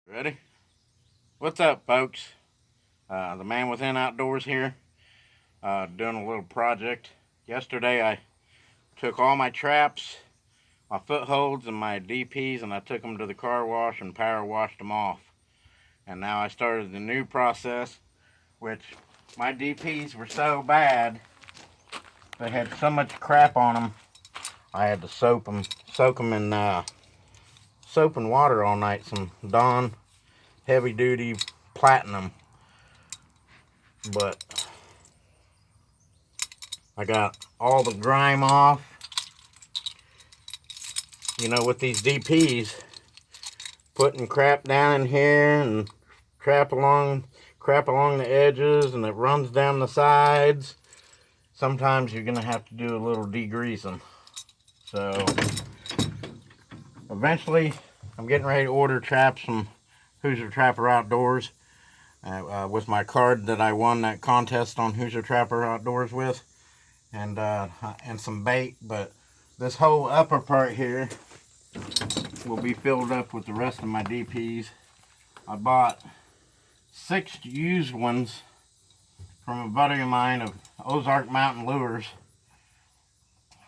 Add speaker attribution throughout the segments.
Speaker 1: Ready? What's up, folks? The man within outdoors here, doing a little project. Yesterday, I took all my traps, my footholds, and my DPs, and I took them to the car wash and power washed them off. And now I started the new process, which my DPs were so bad, they had so much crap on them. I had to soak them in soap and water all night. Some Dawn heavy duty platinum. But I got all the grime off. You know, with these DPs, putting crap down in here and crap along the edges, and it runs down the sides. Sometimes you're gonna have to do a little degreasing. So eventually, I'm getting ready to order traps from Hoosier Trapper Outdoors. With my card that I won that contest on Hoosier Trapper Outdoors with, and some bait. But this whole upper part here will be filled up with the rest of my DPs. I bought 6 used ones from a buddy of mine of Ozark Mountain Lures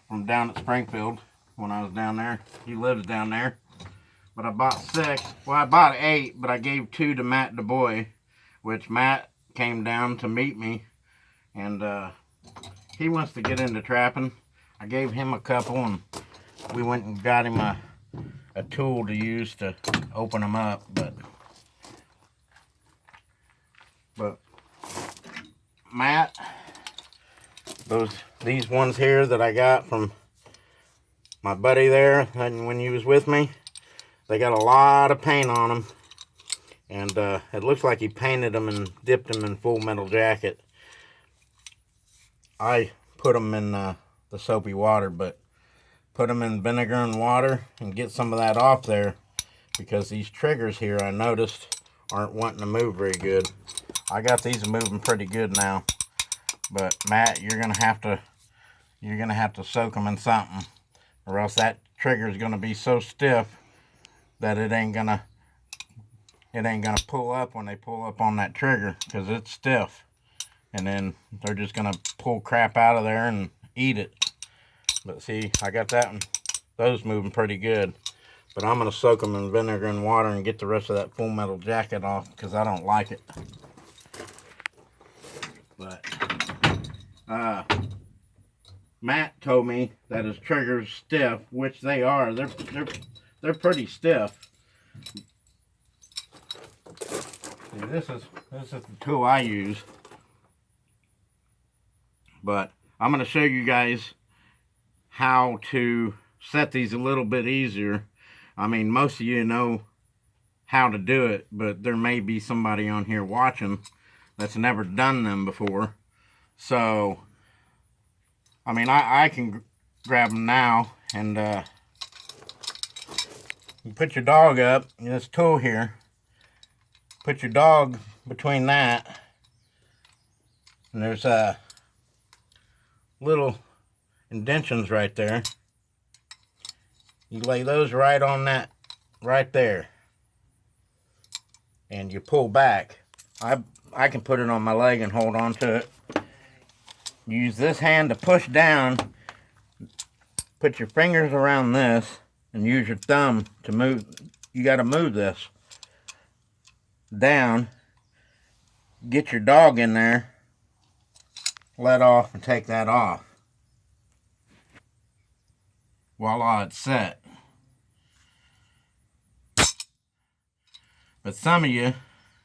Speaker 1: from down at Springfield when I was down there. He lives down there. But I bought 6. Well, I bought 8, but I gave 2 to Matt DuBois, which Matt came down to meet me, and he wants to get into trapping. I gave him a couple, and we went and got him a tool to use to open them up. But Matt, these ones here that I got from my buddy there when he was with me, they got a lot of paint on them. And it looks like he painted them and dipped them in Full Metal Jacket. I put them in the soapy water, but put them in vinegar and water and get some of that off there, because these triggers here, I noticed, aren't wanting to move very good. I got these moving pretty good now, but Matt, you're gonna have to soak them in something, or else that trigger is gonna be so stiff that it ain't gonna pull up when they pull up on that trigger, because it's stiff. And then they're just gonna pull crap out of there and eat it. But see, I got those moving pretty good. But I'm gonna soak them in vinegar and water and get the rest of that Full Metal Jacket off, because I don't like it. But Matt told me that his trigger's stiff, which they are. They're pretty stiff. See, this is the tool I use. But I'm going to show you guys how to set these a little bit easier. I mean, most of you know how to do it, but there may be somebody on here watching that's never done them before. So, I mean, I can grab them now, and you put your dog up in this tool here. Put your dog between that, and there's little indentions right there. You lay those right on that, right there, and you pull back. I can put it on my leg and hold on to it. Use this hand to push down. Put your fingers around this and use your thumb to move. You got to move this down. Get your dog in there. Let off and take that off. Voila, it's set. But some of you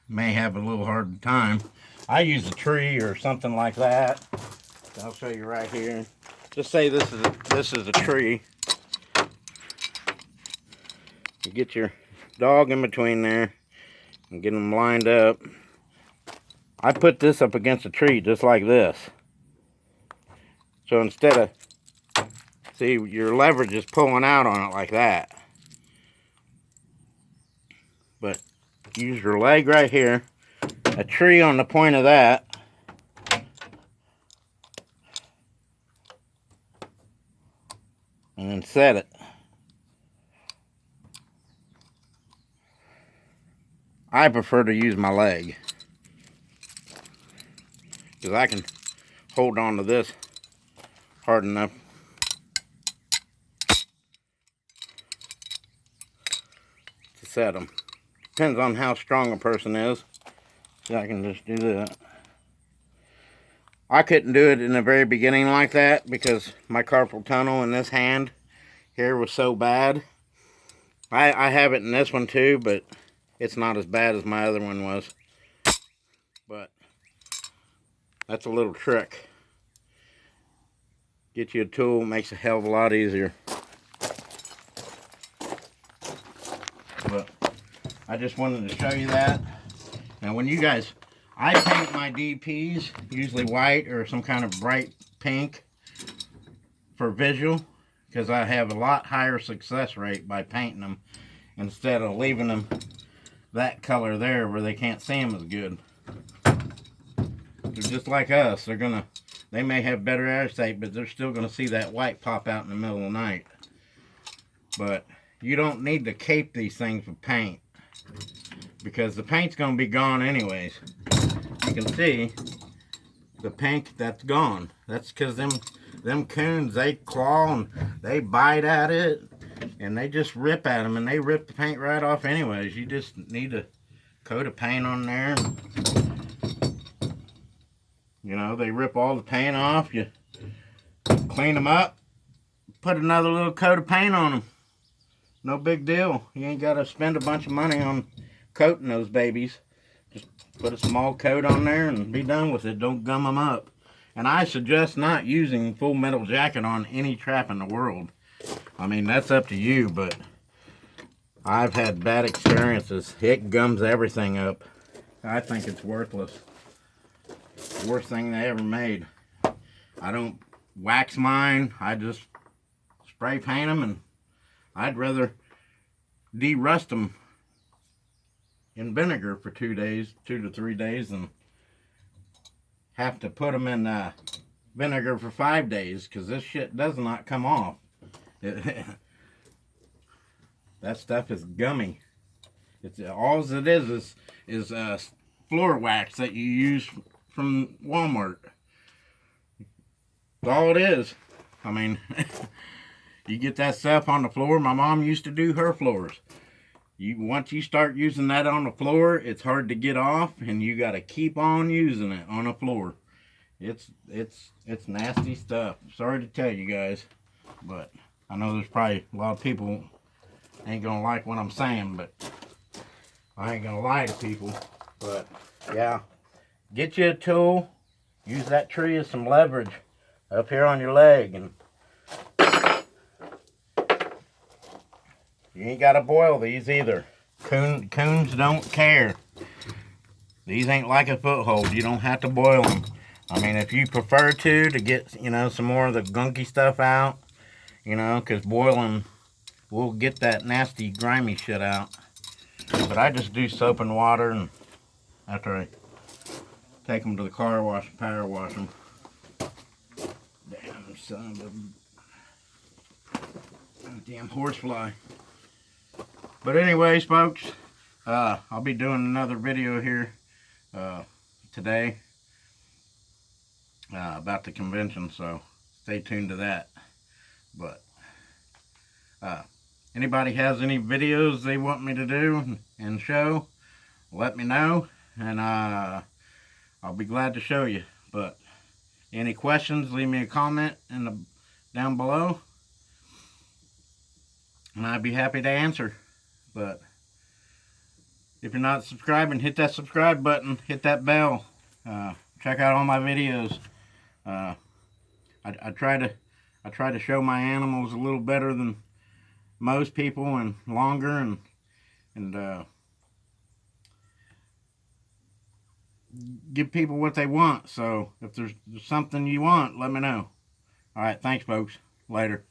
Speaker 1: may have a little hard time. I use a tree or something like that. I'll show you right here. Just say this is a tree. You get your dog in between there and get them lined up. I put this up against a tree just like this. So instead of, see, your leverage is pulling out on it like that. But use your leg right here, a tree on the point of that, and then set it. I prefer to use my leg, because I can hold on to this hard enough to set them. Depends on how strong a person is. So I can just do that. I couldn't do it in the very beginning like that because my carpal tunnel in this hand here was so bad. I have it in this one too, but it's not as bad as my other one was. But that's a little trick. Get you a tool, makes it a hell of a lot easier. But I just wanted to show you that. Now when you guys, I paint my DPs, usually white or some kind of bright pink for visual, because I have a lot higher success rate by painting them instead of leaving them that color there where they can't see them as good. They're just like us. They may have better eyesight, but they're still gonna see that white pop out in the middle of the night. But you don't need to cape these things with paint, because the paint's gonna be gone anyways. You can see the pink that's gone. That's because them coons, they claw and they bite at it and they just rip at them, and they rip the paint right off anyways. You just need a coat of paint on there. You know, they rip all the paint off. You clean them up, put another little coat of paint on them. No big deal. You ain't got to spend a bunch of money on coating those babies. Just put a small coat on there and be done with it. Don't gum them up. And I suggest not using Full Metal Jacket on any trap in the world. I mean, that's up to you, but I've had bad experiences. It gums everything up. I think it's worthless. Worst thing they ever made. I don't wax mine. I just spray paint them, and I'd rather de-rust them in vinegar for 2 to 3 days, and have to put them in vinegar for 5 days, because this shit does not come off. That stuff is gummy. It's all it is floor wax that you use from Walmart. That's all it is. I mean, you get that stuff on the floor. My mom used to do her floors. Once you start using that on the floor, it's hard to get off, and you got to keep on using it on the floor. It's nasty stuff. Sorry to tell you guys, but I know there's probably a lot of people ain't gonna like what I'm saying, but I ain't gonna lie to people. But yeah, get you a tool. Use that tree as some leverage up here on your leg, and you ain't got to boil these either. Coons don't care. These ain't like a foothold. You don't have to boil them. I mean, if you prefer to get, you know, some more of the gunky stuff out, you know, because boiling will get that nasty, grimy shit out. But I just do soap and water, and after I take them to the car wash and power wash them. Damn son of a damn horsefly. But anyways, folks, I'll be doing another video here today about the convention, so stay tuned to that. But anybody has any videos they want me to do and show, let me know, and I'll be glad to show you. But any questions, leave me a comment down below, and I'd be happy to answer. But if you're not subscribing, hit that subscribe button, hit that bell, check out all my videos. I try to show my animals a little better than most people, and longer, and give people what they want. So if there's something you want, let me know. All right, thanks folks. Later.